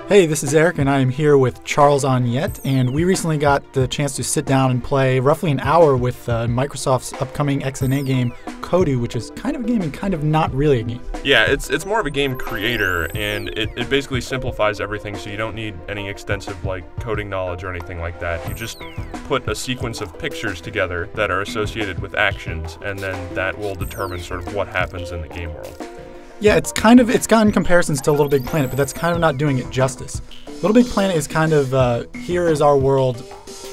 Hey, this is Eric, and I am here with Charles Onyet, and we recently got the chance to sit down and play roughly an hour with Microsoft's upcoming XNA game, Kodu, which is kind of a game and kind of not really a game. Yeah, it's more of a game creator, and it basically simplifies everything, so you don't need any extensive coding knowledge or anything like that. You just put a sequence of pictures together that are associated with actions, and then that will determine sort of what happens in the game world. Yeah, it's gotten comparisons to Little Big Planet, but that's kind of not doing it justice. Little Big Planet is kind of, here is our world,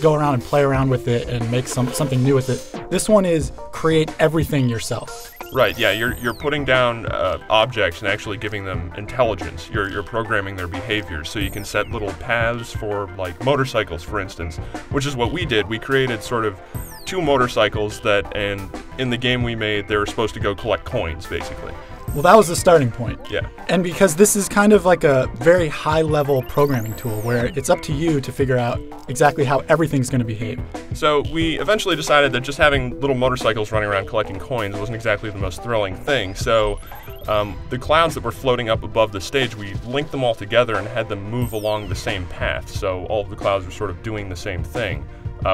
go around and play around with it and make something new with it. This one is create everything yourself. Right, yeah, you're putting down objects and actually giving them intelligence. You're programming their behaviors, so you can set little paths for, motorcycles, for instance, which is what we did. We created sort of two motorcycles and in the game we made, they were supposed to go collect coins, basically. Well, that was the starting point. Yeah. And because this is kind of like a very high-level programming tool where it's up to you to figure out exactly how everything's going to behave. So we eventually decided that just having little motorcycles running around collecting coins wasn't exactly the most thrilling thing. So the clouds that were floating up above the stage, we linked them all together and had them move along the same path. So all of the clouds were sort of doing the same thing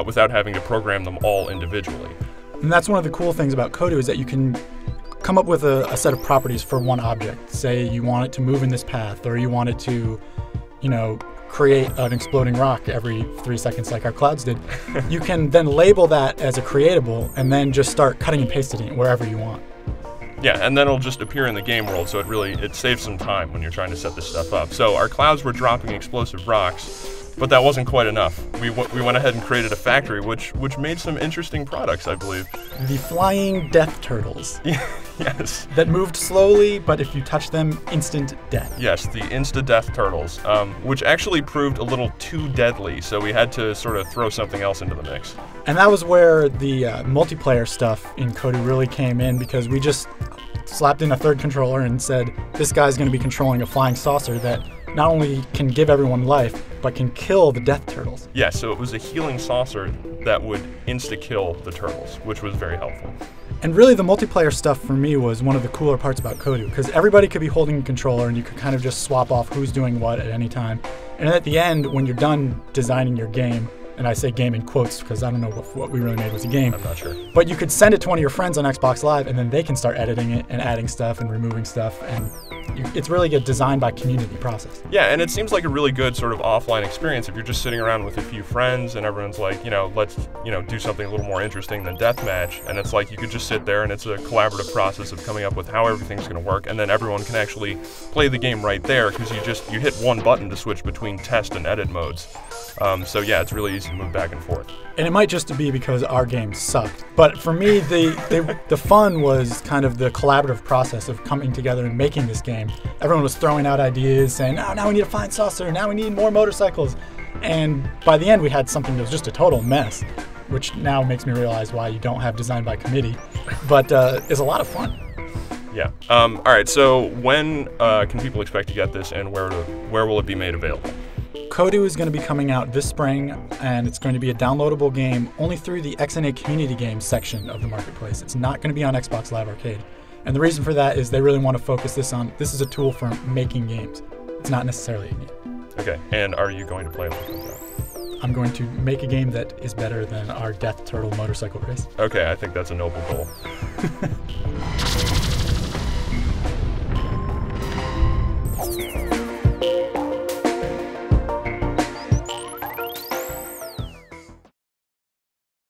without having to program them all individually. And that's one of the cool things about Kodu is that you can come up with a set of properties for one object. Say you want it to move in this path, or you want it to, create an exploding rock every 3 seconds like our clouds did. You can then label that as a creatable and then just start cutting and pasting it wherever you want. Yeah, and then it'll just appear in the game world, so it saves some time when you're trying to set this stuff up. So our clouds were dropping explosive rocks, but that wasn't quite enough. We went ahead and created a factory, which made some interesting products, I believe. The flying death turtles. Yes. That moved slowly, but if you touch them, instant death. Yes, the insta-death turtles, which actually proved a little too deadly, so we had to sort of throw something else into the mix. And that was where the multiplayer stuff in Kodu really came in, because we just slapped in a third controller and said, this guy's going to be controlling a flying saucer that not only can give everyone life, but can kill the death turtles. Yeah, so it was a healing saucer that would insta-kill the turtles, which was very helpful. And really the multiplayer stuff for me was one of the cooler parts about Kodu, because everybody could be holding a controller and you could kind of just swap off who's doing what at any time. And at the end, when you're done designing your game, and I say game in quotes because I don't know what we really made was a game. I'm not sure. But you could send it to one of your friends on Xbox Live, and then they can start editing it and adding stuff and removing stuff, and it's really a design by community process. Yeah, and it seems like a really good sort of offline experience if you're just sitting around with a few friends and everyone's like, let's do something a little more interesting than deathmatch, and it's like you could just sit there and it's a collaborative process of coming up with how everything's going to work, and then everyone can actually play the game right there because you hit one button to switch between test and edit modes. So yeah, it's really easy to move back and forth. And it might just be because our game sucked. But for me, the fun was kind of the collaborative process of coming together and making this game. Everyone was throwing out ideas, saying, oh, now we need a flying saucer, now we need more motorcycles. And by the end, we had something that was just a total mess, which now makes me realize why you don't have design by committee. But it's a lot of fun. Yeah. All right, so when can people expect to get this, and where will it be made available? Kodu is going to be coming out this spring, and it's going to be a downloadable game only through the XNA Community Games section of the marketplace. It's not going to be on Xbox Live Arcade. And the reason for that is they really want to focus this is a tool for making games. It's not necessarily a game. Okay, and are you going to play when it comes out? I'm going to make a game that is better than our Death Turtle motorcycle race. Okay, I think that's a noble goal.